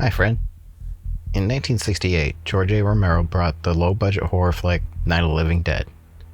Hi, friend. In 1968, George A. Romero brought the low-budget horror flick Night of the Living Dead.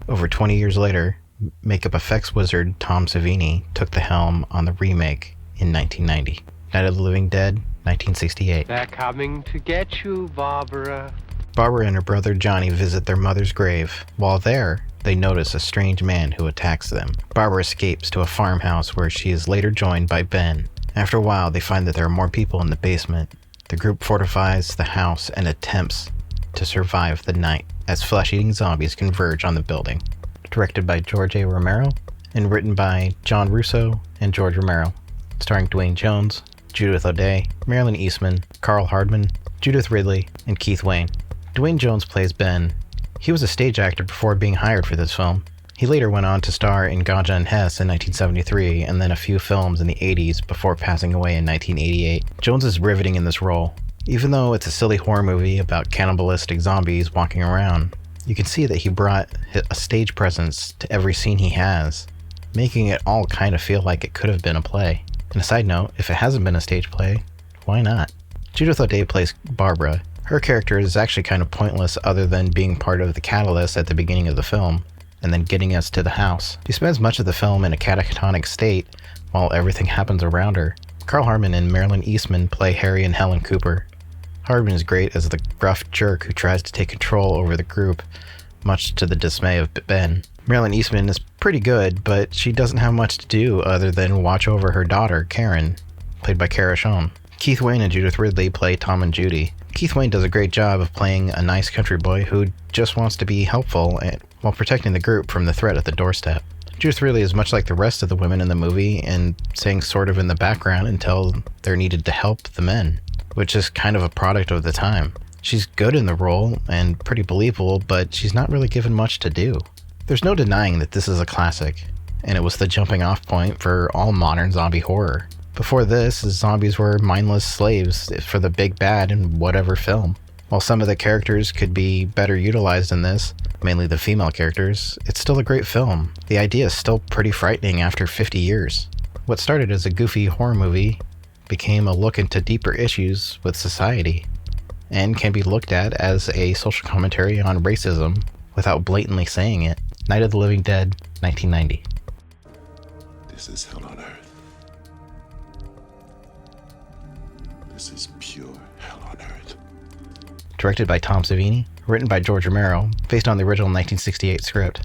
Over 20 years later, makeup effects wizard Tom Savini took the helm on the remake in 1990. Night of the Living Dead, 1968. They're coming to get you, Barbara. Barbara and her brother Johnny visit their mother's grave. While there, they notice a strange man who attacks them. Barbara escapes to a farmhouse where she is later joined by Ben. After a while, they find that there are more people in the basement. The group fortifies the house and attempts to survive the night as flesh-eating zombies converge on the building. Directed by George A. Romero and written by John Russo and George Romero. Starring Dwayne Jones, Judith O'Dea, Marilyn Eastman, Carl Hardman, Judith Ridley, and Keith Wayne. Dwayne Jones plays Ben. He was a stage actor before being hired for this film. He later went on to star in Ganja and Hess in 1973 and then a few films in the 80s before passing away in 1988. Jones is riveting in this role. Even though it's a silly horror movie about cannibalistic zombies walking around, you can see that he brought a stage presence to every scene he has, making it all kind of feel like it could have been a play. And a side note, if it hasn't been a stage play, why not? Judith O'Dea plays Barbara. Her character is actually kind of pointless other than being part of the catalyst at the beginning of the film, and then getting us to the house. She spends much of the film in a catatonic state while everything happens around her. Carl Hardman and Marilyn Eastman play Harry and Helen Cooper. Hardman is great as the gruff jerk who tries to take control over the group, much to the dismay of Ben. Marilyn Eastman is pretty good, but she doesn't have much to do other than watch over her daughter, Karen, played by Kara Schoen. Keith Wayne and Judith Ridley play Tom and Judy. Keith Wayne does a great job of playing a nice country boy who just wants to be helpful while protecting the group from the threat at the doorstep. Judith Ridley is much like the rest of the women in the movie and staying sort of in the background until they're needed to help the men, which is kind of a product of the time. She's good in the role and pretty believable, but she's not really given much to do. There's no denying that this is a classic, and it was the jumping off point for all modern zombie horror. Before this, zombies were mindless slaves for the big bad in whatever film. While some of the characters could be better utilized in this, mainly the female characters, it's still a great film. The idea is still pretty frightening after 50 years. What started as a goofy horror movie became a look into deeper issues with society, and can be looked at as a social commentary on racism without blatantly saying it. Night of the Living Dead, 1990. This is hell on earth. This is pure hell on earth. Directed by Tom Savini, written by George Romero, based on the original 1968 script.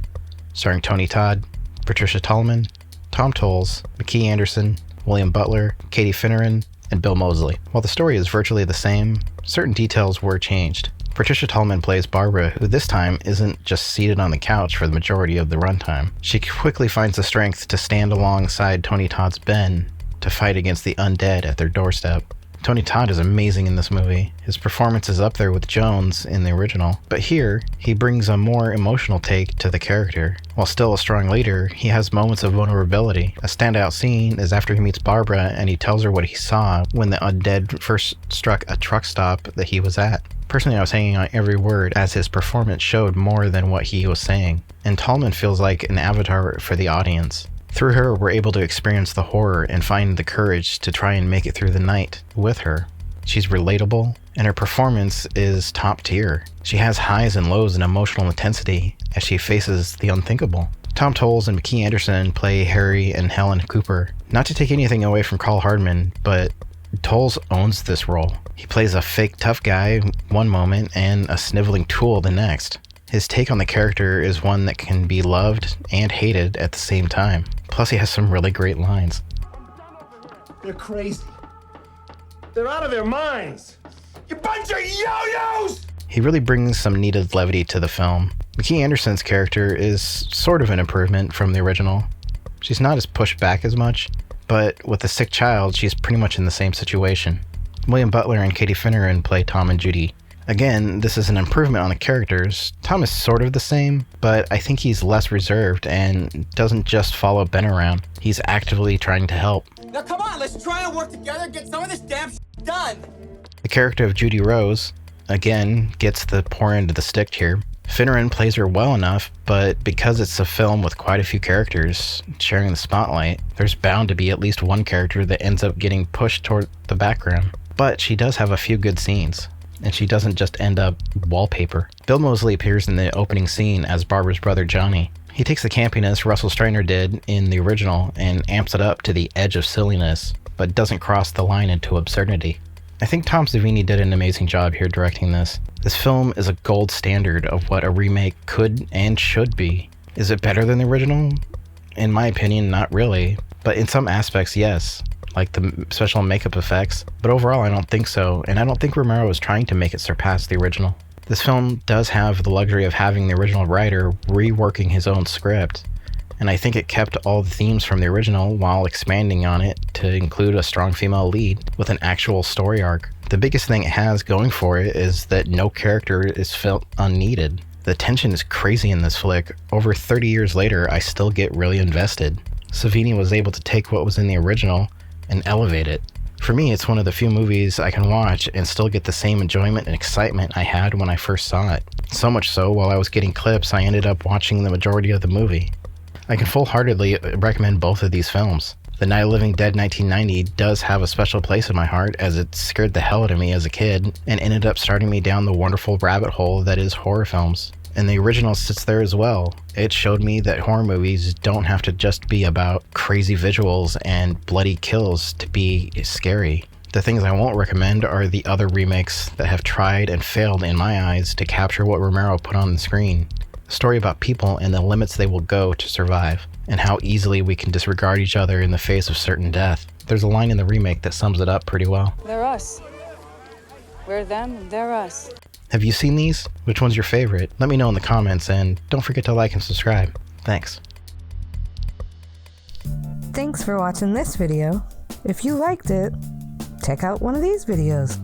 Starring Tony Todd, Patricia Tallman, Tom Towles, McKee Anderson, William Butler, Katie Finneran, and Bill Moseley. While the story is virtually the same, certain details were changed. Patricia Tallman plays Barbara, who this time isn't just seated on the couch for the majority of the runtime. She quickly finds the strength to stand alongside Tony Todd's Ben to fight against the undead at their doorstep. Tony Todd is amazing in this movie. His performance is up there with Jones in the original, but here, he brings a more emotional take to the character. While still a strong leader, he has moments of vulnerability. A standout scene is after he meets Barbara and he tells her what he saw when the undead first struck a truck stop that he was at. Personally, I was hanging on every word as his performance showed more than what he was saying, and Tallman feels like an avatar for the audience. Through her, we're able to experience the horror and find the courage to try and make it through the night with her. She's relatable, and her performance is top tier. She has highs and lows in emotional intensity as she faces the unthinkable. Tom Towles and McKee Anderson play Harry and Helen Cooper. Not to take anything away from Carl Hardman, but Towles owns this role. He plays a fake tough guy one moment and a sniveling tool the next. His take on the character is one that can be loved and hated at the same time. Plus, he has some really great lines. They're crazy. They're out of their minds. You bunch of yo-yos! He really brings some needed levity to the film. McKee Anderson's character is sort of an improvement from the original. She's not as pushed back as much, but with a sick child, she's pretty much in the same situation. William Butler and Katie Finneran play Tom and Judy. Again, this is an improvement on the characters. Tom is sort of the same, but I think he's less reserved and doesn't just follow Ben around. He's actively trying to help. Now come on, let's try and work together and get some of this damn shit done. The character of Judy Rose, again, gets the poor end of the stick here. Finneran plays her well enough, but because it's a film with quite a few characters sharing the spotlight, there's bound to be at least one character that ends up getting pushed toward the background. but she does have a few good scenes, and she doesn't just end up wallpaper. Bill Moseley appears in the opening scene as Barbara's brother Johnny. He takes the campiness Russell Strainer did in the original and amps it up to the edge of silliness, but doesn't cross the line into absurdity. I think Tom Savini did an amazing job here directing this. This film is a gold standard of what a remake could and should be. Is it better than the original? In my opinion, not really, but in some aspects, yes, like the special makeup effects, but overall I don't think so, and I don't think Romero was trying to make it surpass the original. This film does have the luxury of having the original writer reworking his own script, and I think it kept all the themes from the original while expanding on it to include a strong female lead with an actual story arc. The biggest thing it has going for it is that no character is felt unneeded. The tension is crazy in this flick. Over 30 years later, I still get really invested. Savini was able to take what was in the original and elevate it. For me, it's one of the few movies I can watch and still get the same enjoyment and excitement I had when I first saw it. So much so, while I was getting clips, I ended up watching the majority of the movie. I can full-heartedly recommend both of these films. The Night of the Living Dead 1990 does have a special place in my heart, as it scared the hell out of me as a kid and ended up starting me down the wonderful rabbit hole that is horror films. And the original sits there as well. It showed me that horror movies don't have to just be about crazy visuals and bloody kills to be scary. The things I won't recommend are the other remakes that have tried and failed in my eyes to capture what Romero put on the screen. A story about people and the limits they will go to survive, and how easily we can disregard each other in the face of certain death. There's a line in the remake that sums it up pretty well. They're us. We're them, they're us. Have you seen these? Which one's your favorite? Let me know in the comments, and don't forget to like and subscribe. Thanks. Thanks for watching this video. If you liked it, check out one of these videos.